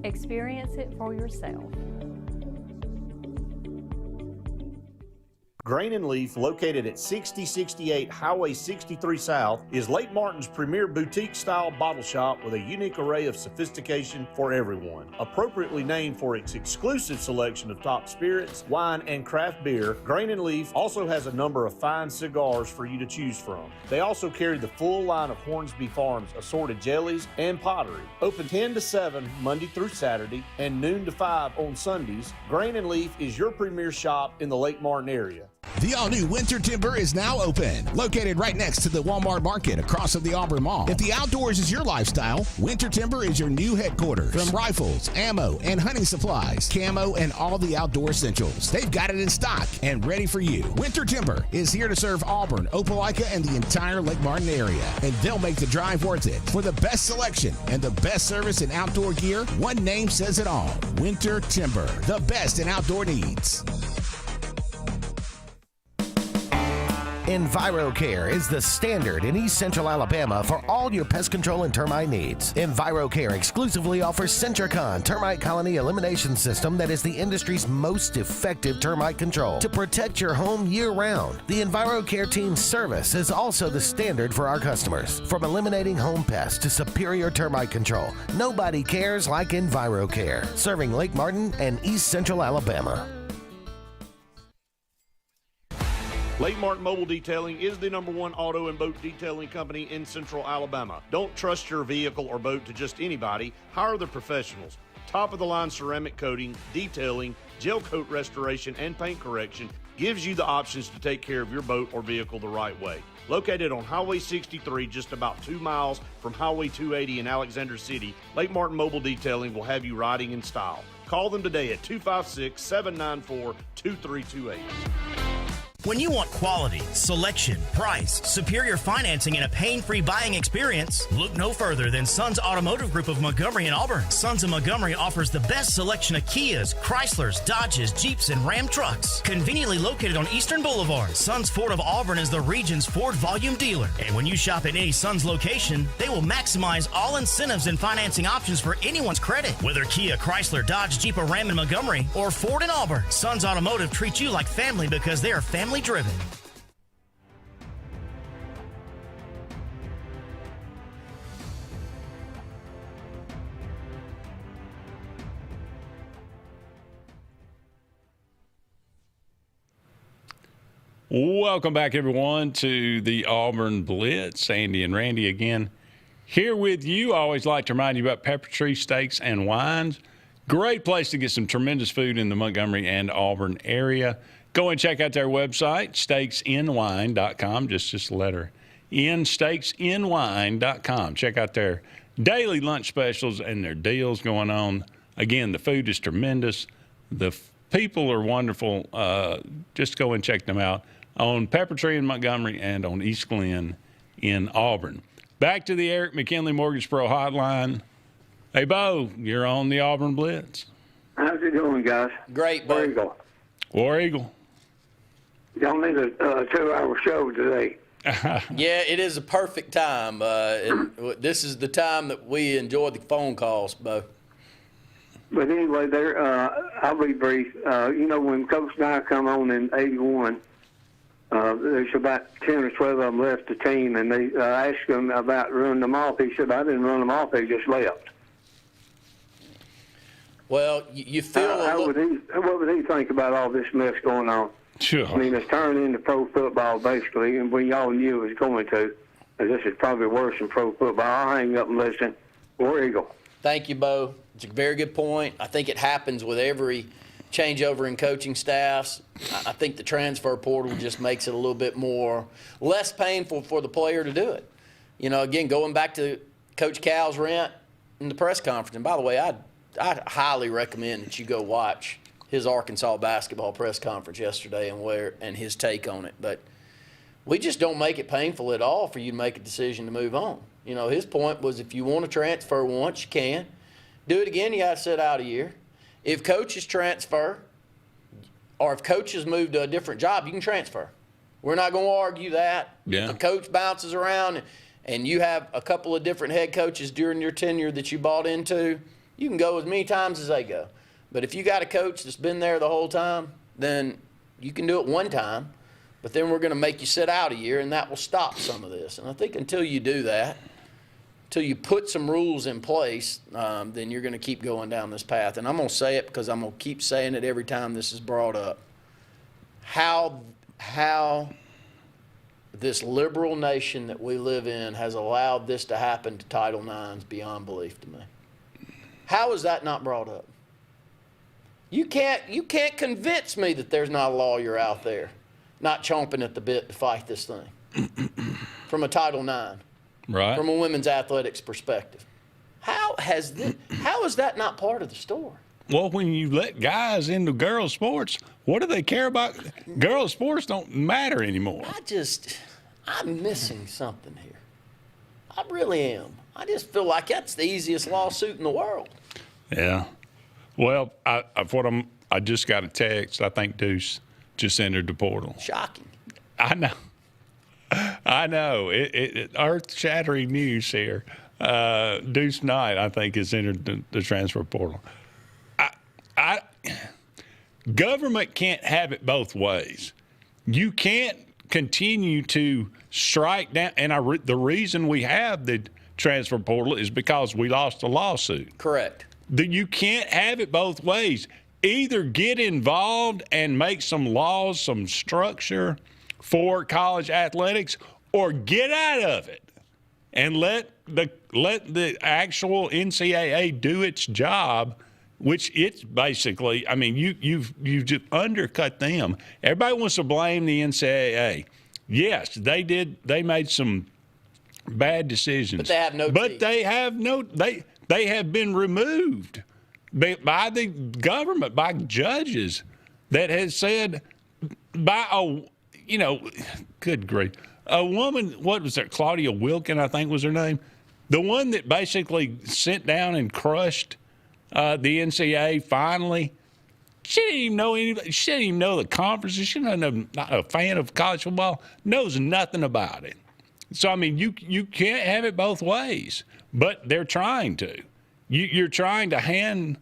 Experience it for yourself. Grain and Leaf, located at 6068 Highway 63 South, is Lake Martin's premier boutique-style bottle shop with a unique array of sophistication for everyone. Appropriately named for its exclusive selection of top spirits, wine, and craft beer, Grain and Leaf also has a number of fine cigars for you to choose from. They also carry the full line of Hornsby Farms assorted jellies and pottery. Open 10 to 7 Monday through Saturday and noon to 5 on Sundays, Grain and Leaf is your premier shop in the Lake Martin area. The all-new Winter Timber is now open. Located right next to the Walmart Market across from the Auburn Mall. If the outdoors is your lifestyle, Winter Timber is your new headquarters. From rifles, ammo, and hunting supplies, camo, and all the outdoor essentials. They've got it in stock and ready for you. Winter Timber is here to serve Auburn, Opelika, and the entire Lake Martin area. And they'll make the drive worth it. For the best selection and the best service in outdoor gear, one name says it all. Winter Timber, the best in outdoor needs. EnviroCare is the standard in East Central Alabama for all your pest control and termite needs. EnviroCare exclusively offers Centricon termite colony elimination system that is the industry's most effective termite control to protect your home year-round. The EnviroCare team's service is also the standard for our customers. From eliminating home pests to superior termite control, nobody cares like EnviroCare, serving Lake Martin and East Central Alabama. Lake Martin Mobile Detailing is the #1 auto and boat detailing company in Central Alabama. Don't trust your vehicle or boat to just anybody. Hire the professionals. Top-of-the-line ceramic coating, detailing, gel coat restoration, and paint correction gives you the options to take care of your boat or vehicle the right way. Located on Highway 63, just about 2 miles from Highway 280 in Alexander City, Lake Martin Mobile Detailing will have you riding in style. Call them today at 256-794-2328. When you want quality, selection, price, superior financing, and a pain-free buying experience, look no further than Sons Automotive Group of Montgomery and Auburn. Sons of Montgomery offers the best selection of Kias, Chryslers, Dodges, Jeeps, and Ram trucks. Conveniently located on Eastern Boulevard, Sons Ford of Auburn is the region's Ford volume dealer. And when you shop at any Sons location, they will maximize all incentives and financing options for anyone's credit. Whether Kia, Chrysler, Dodge, Jeep, or Ram in Montgomery, or Ford in Auburn, Sons Automotive treats you like family because they are family driven. Welcome back, everyone, to the Auburn Blitz. Andy and Randy again here with you. I always like to remind you about Pepper Tree Steaks and Wines. Great place to get some tremendous food in the Montgomery and Auburn area. Go and check out their website, steaksandwine.com. Just the letter N, steaksandwine.com. Check out their daily lunch specials and their deals going on. Again, the food is tremendous. The people are wonderful. Just go and check them out on Pepper Tree in Montgomery and on East Glen in Auburn. Back to the Eric McKinley Mortgage Pro Hotline. Hey, Bo, you're on the Auburn Blitz. How's it going, guys? Great, Bo. War Eagle. War Eagle. Y'all need a 2-hour show today. Yeah, it is a perfect time. This is the time that we enjoy the phone calls, Bo. But anyway, I'll be brief. When Coach and I come on in 81, there's about 10 or 12 of them left the team, and they asked him about running them off. He said, I didn't run them off, they just left. Well, you feel what would he think about all this mess going on? Sure. I mean, it's turning into pro football, basically, and we all knew it was going to. And this is probably worse than pro football. I'll hang up and listen. War Eagle. Thank you, Bo. It's a very good point. I think it happens with every changeover in coaching staffs. I think the transfer portal just makes it a little bit less painful for the player to do it. Again, going back to Coach Cal's rant in the press conference, and by the way, I'd highly recommend that you go watch his Arkansas basketball press conference yesterday and his take on it. But we just don't make it painful at all for you to make a decision to move on. His point was if you want to transfer once, you can. Do it again, you got to sit out a year. If coaches transfer or if coaches move to a different job, you can transfer. We're not going to argue that. Yeah. If a coach bounces around and you have a couple of different head coaches during your tenure that you bought into, you can go as many times as they go. But if you got a coach that's been there the whole time, then you can do it one time, but then we're going to make you sit out a year, and that will stop some of this. And I think until you do that, until you put some rules in place, then you're going to keep going down this path. And I'm going to say it because I'm going to keep saying it every time this is brought up. How this liberal nation that we live in has allowed this to happen to Title IX beyond belief to me. How is that not brought up? You can't convince me that there's not a lawyer out there not chomping at the bit to fight this thing from a Title IX, right? From a women's athletics perspective. How is that not part of the story? Well, when you let guys into girls' sports, what do they care about? Girls' sports don't matter anymore. I'm missing something here. I really am. I just feel like that's the easiest lawsuit in the world. Yeah. Well, I just got a text. I think Deuce just entered the portal. Shocking. I know. It earth-shattering news here. Deuce Knight, I think, has entered the transfer portal. Government can't have it both ways. You can't continue to strike down. And the reason we have the transfer portal is because we lost a lawsuit. Correct. You can't have it both ways. Either get involved and make some laws, some structure for college athletics, or get out of it and let the actual NCAA do its job, which it's basically, I mean, you've just undercut them. Everybody wants to blame the NCAA. Yes, they made some bad decisions. But they have no But teeth. they have been removed by the government, by judges that has said, good grief, a woman, what was that, Claudia Wilkin, I think was her name, the one that basically sent down and crushed the NCAA finally. She didn't even know anybody. She didn't even know the conferences. She's not a fan of college football, knows nothing about it. So, I mean, you can't have it both ways, but they're trying to. You're trying to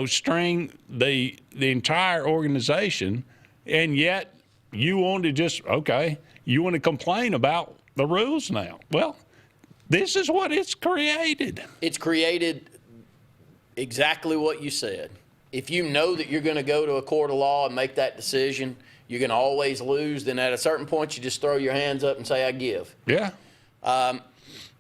string the entire organization, and yet you want to you want to complain about the rules now. Well, this is what it's created. It's created exactly what you said. If you know that you're going to go to a court of law and make that decision, you're going to always lose, then at a certain point you just throw your hands up and say, I give. Yeah.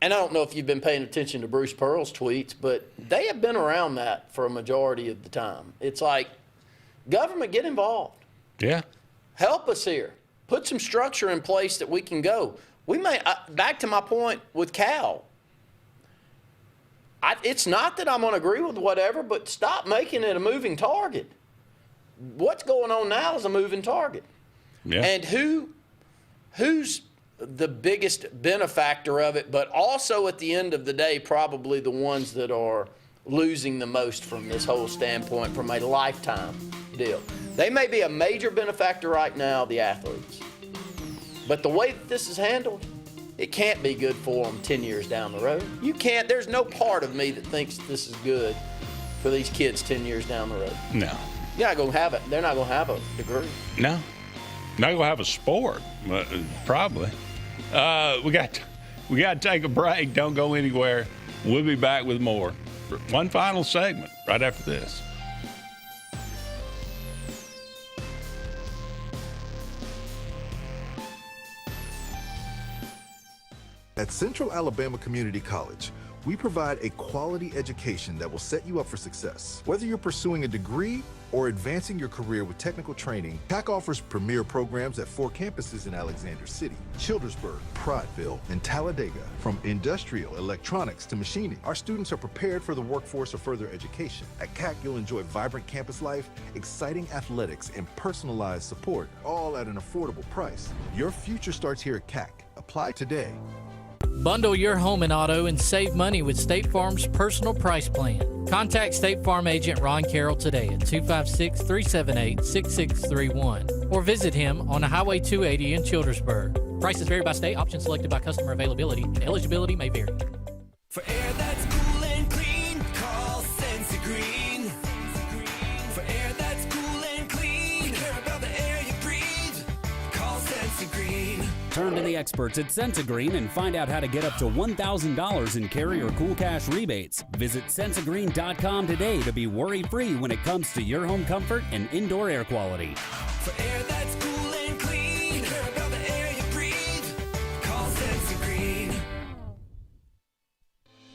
And I don't know if you've been paying attention to Bruce Pearl's tweets, but they have been around that for a majority of the time. It's like, government, get involved. Yeah. Help us here. Put some structure in place that we can go. We may, back to my point with Cal, it's not that I'm going to agree with whatever, but stop making it a moving target. What's going on now is a moving target. Yeah. And who's the biggest benefactor of it, but also at the end of the day, probably the ones that are losing the most from this whole standpoint from a lifetime deal. They may be a major benefactor right now, the athletes. But the way that this is handled, it can't be good for them 10 years down the road. There's no part of me that thinks this is good for these kids 10 years down the road. No. You're not going to have it. They're not going to have a degree. No. Not going to have a sport, probably. We got to take a break. Don't go anywhere. We'll be back with more. One final segment right after this. At Central Alabama Community College, we provide a quality education that will set you up for success. Whether you're pursuing a degree or advancing your career with technical training, CAC offers premier programs at 4 campuses in Alexander City, Childersburg, Prattville, and Talladega. From industrial, electronics to machining, our students are prepared for the workforce or further education. At CAC, you'll enjoy vibrant campus life, exciting athletics, and personalized support, all at an affordable price. Your future starts here at CAC. Apply today. Bundle your home and auto and save money with State Farm's personal price plan. Contact State Farm agent Ron Carroll today at 256-378-6631 or visit him on Highway 280 in Childersburg. Prices vary by state, options selected by customer availability, and eligibility may vary. For air that's cool and clean, call Sensi Green. For air that's cool and clean, care about the air you breathe, call Sensi Green. Turn to the experts at Sensigreen and find out how to get up to $1,000 in carrier cool cash rebates. Visit Sensigreen.com today to be worry-free when it comes to your home comfort and indoor air quality. For air that's cool and clean, care about the air you breathe, call Sensi Green.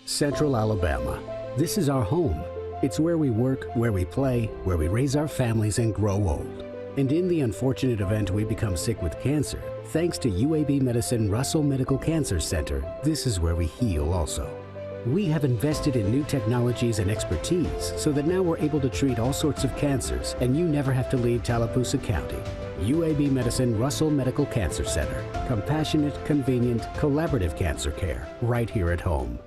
Central Alabama. This is our home. It's where we work, where we play, where we raise our families and grow old. And in the unfortunate event we become sick with cancer, thanks to UAB Medicine Russell Medical Cancer Center, this is where we heal also. We have invested in new technologies and expertise so that now we're able to treat all sorts of cancers and you never have to leave Tallapoosa County. UAB Medicine Russell Medical Cancer Center. Compassionate, convenient, collaborative cancer care right here at home.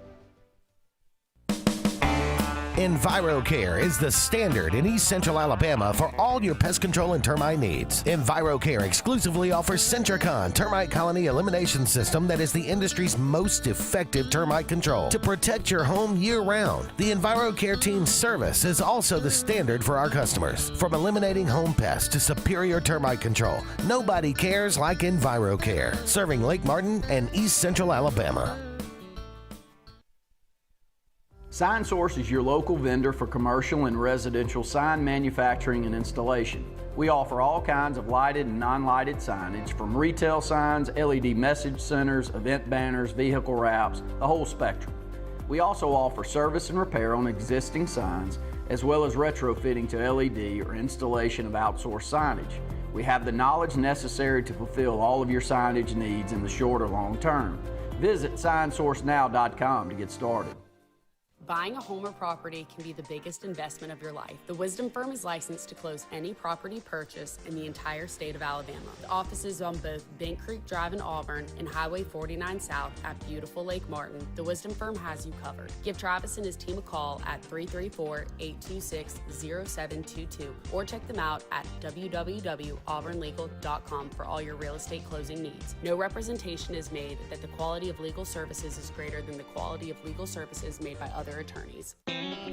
EnviroCare is the standard in East Central Alabama for all your pest control and termite needs. EnviroCare exclusively offers Centricon termite colony elimination system that is the industry's most effective termite control to protect your home year-round. The EnviroCare team's service is also the standard for our customers. From eliminating home pests to superior termite control, nobody cares like EnviroCare. Serving Lake Martin and East Central Alabama. SignSource is your local vendor for commercial and residential sign manufacturing and installation. We offer all kinds of lighted and non-lighted signage, from retail signs, LED message centers, event banners, vehicle wraps, the whole spectrum. We also offer service and repair on existing signs, as well as retrofitting to LED or installation of outsourced signage. We have the knowledge necessary to fulfill all of your signage needs in the short or long term. Visit signsourcenow.com to get started. Buying a home or property can be the biggest investment of your life. The Wisdom Firm is licensed to close any property purchase in the entire state of Alabama. The offices on both Bent Creek Drive in Auburn and Highway 49 South at beautiful Lake Martin. The Wisdom Firm has you covered. Give Travis and his team a call at 334-826-0722 or check them out at www.auburnlegal.com for all your real estate closing needs. No representation is made that the quality of legal services is greater than the quality of legal services made by other attorneys.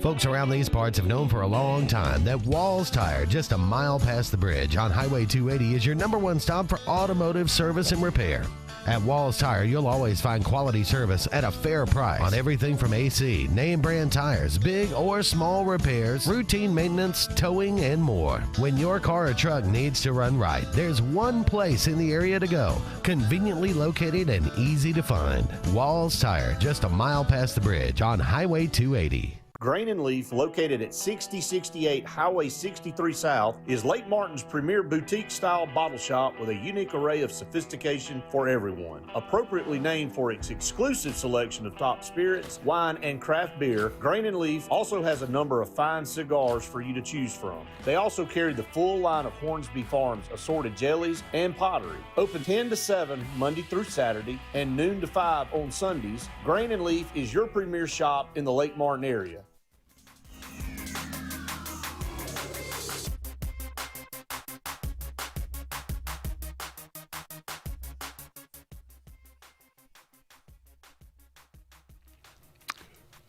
Folks around these parts have known for a long time that Walls Tire, just a mile past the bridge on Highway 280, is your #1 stop for automotive service and repair. At Walls Tire, you'll always find quality service at a fair price on everything from AC, name brand tires, big or small repairs, routine maintenance, towing, and more. When your car or truck needs to run right, there's one place in the area to go, conveniently located and easy to find. Walls Tire, just a mile past the bridge on Highway 280. Grain and Leaf, located at 6068 Highway 63 South, is Lake Martin's premier boutique-style bottle shop with a unique array of sophistication for everyone. Appropriately named for its exclusive selection of top spirits, wine, and craft beer, Grain and Leaf also has a number of fine cigars for you to choose from. They also carry the full line of Hornsby Farms assorted jellies and pottery. Open 10 to 7 Monday through Saturday and noon to 5 on Sundays, Grain and Leaf is your premier shop in the Lake Martin area.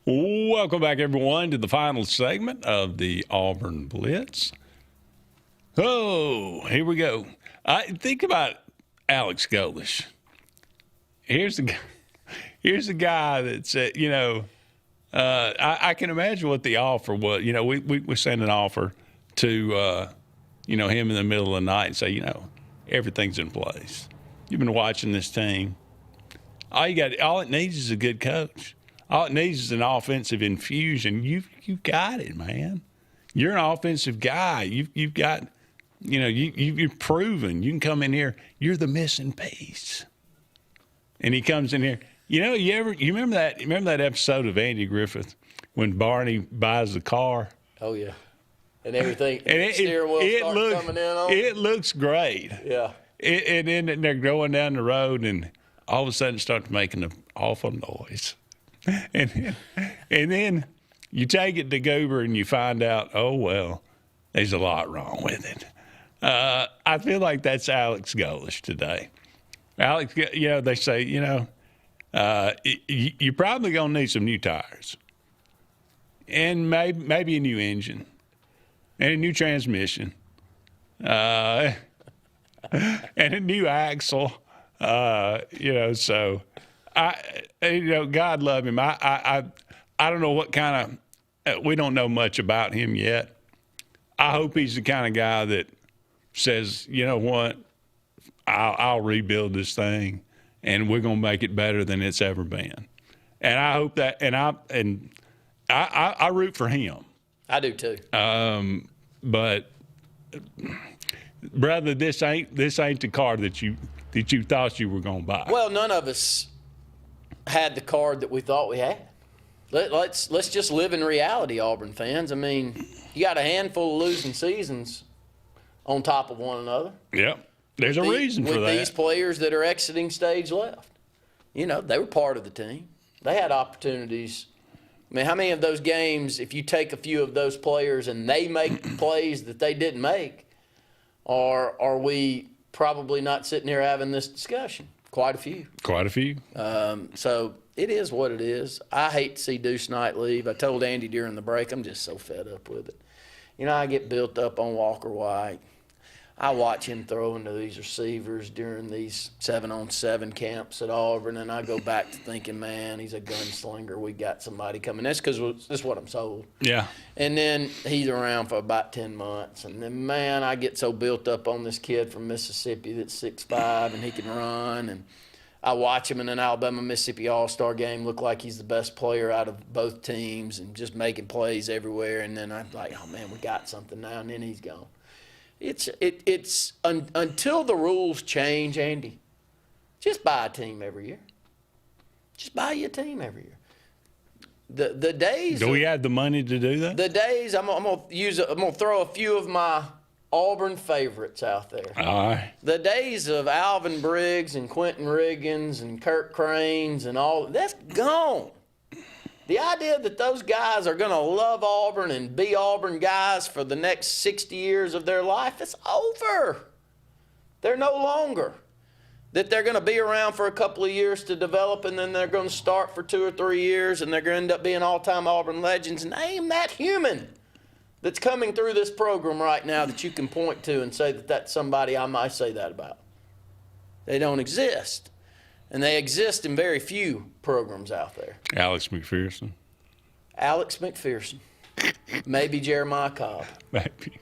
Welcome back, everyone, to the final segment of the Auburn Blitz. Oh, here we go. Think about Alex Golish. Here's the guy that said, I can imagine what the offer was. We sent an offer to, him in the middle of the night and say, everything's in place. You've been watching this team. All it needs is a good coach. All it needs is an offensive infusion. You've got it, man. You're an offensive guy. You've got, you've proven you can come in here. You're the missing piece. And he comes in here. You remember that episode of Andy Griffith when Barney buys the car? Oh yeah, and everything. And steering wheel starts coming in on. It looks great. Yeah. And then they're going down the road, and all of a sudden starts making an awful noise. And then you take it to Goober and you find out, oh, well, there's a lot wrong with it. I feel like that's Alex Golish today. Alex, they say, you're probably going to need some new tires and maybe a new engine and a new transmission and a new axle, so – God love him. I don't know what kind of we don't know much about him yet. I hope he's the kind of guy that says, you know what, I'll rebuild this thing, and we're gonna make it better than it's ever been. And I hope that, and I root for him. I do too. But brother, this ain't the car that you thought you were going to buy. Well, none of us had the card that we thought we had. Let's just live in reality, Auburn fans. I mean, you got a handful of losing seasons on top of one another. Yep. There's a reason for that. With these players that are exiting stage left. You know, they were part of the team. They had opportunities. I mean, how many of those games, if you take a few of those players and they make plays that they didn't make, are we probably not sitting here having this discussion? Quite a few. Quite a few. So it is what it is. I hate to see Deuce Knight leave. I told Andy during the break, I'm just so fed up with it. You know, I get built up on Walker White. I watch him throw into these receivers during these 7-on-7 camps at Auburn, and I go back to thinking, man, he's a gunslinger. We got somebody coming. That's because that's what I'm sold. Yeah. And then he's around for about 10 months. And then, man, I get so built up on this kid from Mississippi that's 6'5", and he can run. And I watch him in an Alabama-Mississippi All-Star game look like he's the best player out of both teams and just making plays everywhere. And then I'm like, oh, man, we got something now. And then he's gone. It's until the rules change, Andy, just buy a team every year. Just buy you a team every year. The days. Do we have the money to do that? The days I'm gonna throw a few of my Auburn favorites out there. All right. The days of Alvin Briggs and Quentin Riggins and Kirk Cranes and all that's gone. The idea that those guys are going to love Auburn and be Auburn guys for the next 60 years of their life, it's over. They're no longer. That they're going to be around for a couple of years to develop, and then they're going to start for 2 or 3 years, and they're going to end up being all-time Auburn legends. Name that human that's coming through this program right now that you can point to and say that that's somebody I might say that about. They don't exist. And they exist in very few programs out there. Alex McPherson. Maybe Jeremiah Cobb. Maybe.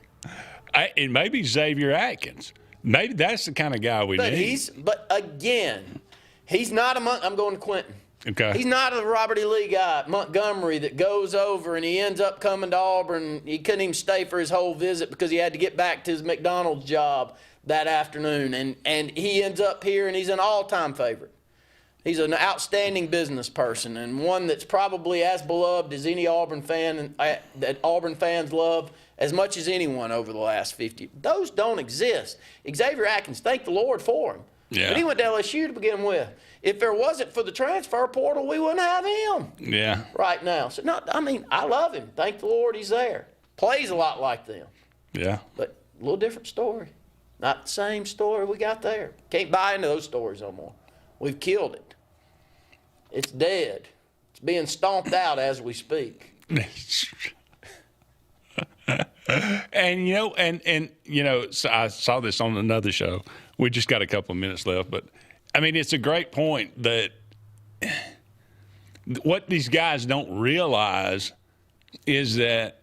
It may be Xavier Atkins. Maybe that's the kind of guy we need. But again, he's not I'm going to Quentin. Okay. He's not a Robert E. Lee guy at Montgomery that goes over and he ends up coming to Auburn. He couldn't even stay for his whole visit because he had to get back to his McDonald's job that afternoon. And he ends up here and he's an all-time favorite. He's an outstanding business person and one that's probably as beloved as any Auburn fan that Auburn fans love as much as anyone over the last 50. Those don't exist. Xavier Atkins, thank the Lord for him. Yeah. But he went to LSU to begin with. If there wasn't for the transfer portal, we wouldn't have him Yeah. right now. So, no, I mean, I love him. Thank the Lord he's there. Plays a lot like them. Yeah. But a little different story. Not the same story we got there. Can't buy into those stories no more. We've killed it. It's dead. It's being stomped out as we speak. And so I saw this on another show. We just got a couple of minutes left, but I mean, it's a great point that what these guys don't realize is that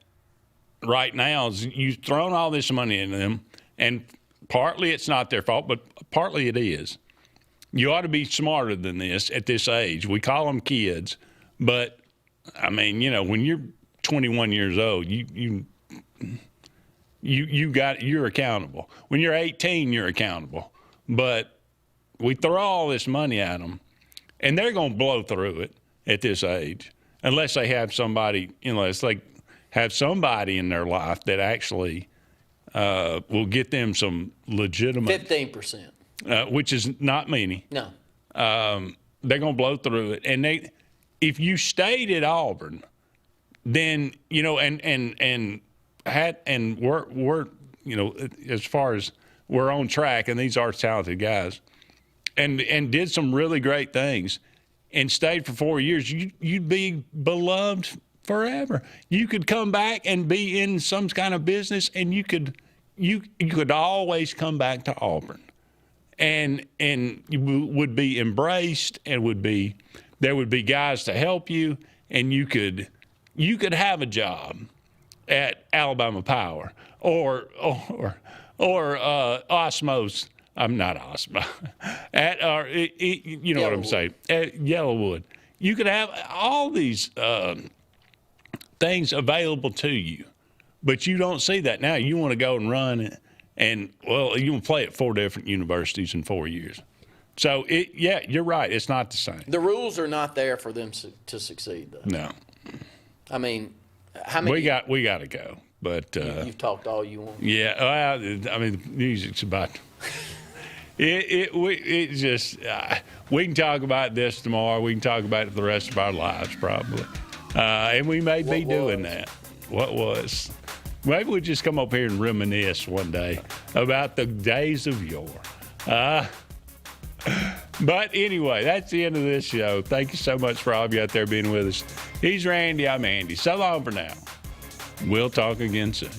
right now you've thrown all this money into them, and partly it's not their fault, but partly it is. You ought to be smarter than this at this age. We call them kids, but I mean, when you're 21 years old, you're accountable. When you're 18, you're accountable. But we throw all this money at them, and they're going to blow through it at this age, unless they have somebody, unless they have somebody in their life that actually will get them some legitimate 15%. Which is not many. No. They're going to blow through it. And if you stayed at Auburn, then, and we're as far as we're on track, and these are talented guys, and did some really great things and stayed for 4 years, you'd be beloved forever. You could come back and be in some kind of business, and you could always come back to Auburn. And you would be embraced, and there would be guys to help you, and you could have a job at Alabama Power or Osmos. I'm not Osmo. You know what I'm saying? At Yellowwood. You could have all these things available to you, but you don't see that now. You want to go and run And, well, you can play at 4 different universities in 4 years. So, you're right. It's not the same. The rules are not there for them to succeed, though. No. I mean, how many? We got to go. But you've talked all you want. Yeah. Well, I mean, the music's about it just we can talk about this tomorrow. We can talk about it for the rest of our lives, probably. And we may be doing that. What was? Maybe we'll just come up here and reminisce one day about the days of yore. But anyway, that's the end of this show. Thank you so much for all of you out there being with us. He's Randy. I'm Andy. So long for now. We'll talk again soon.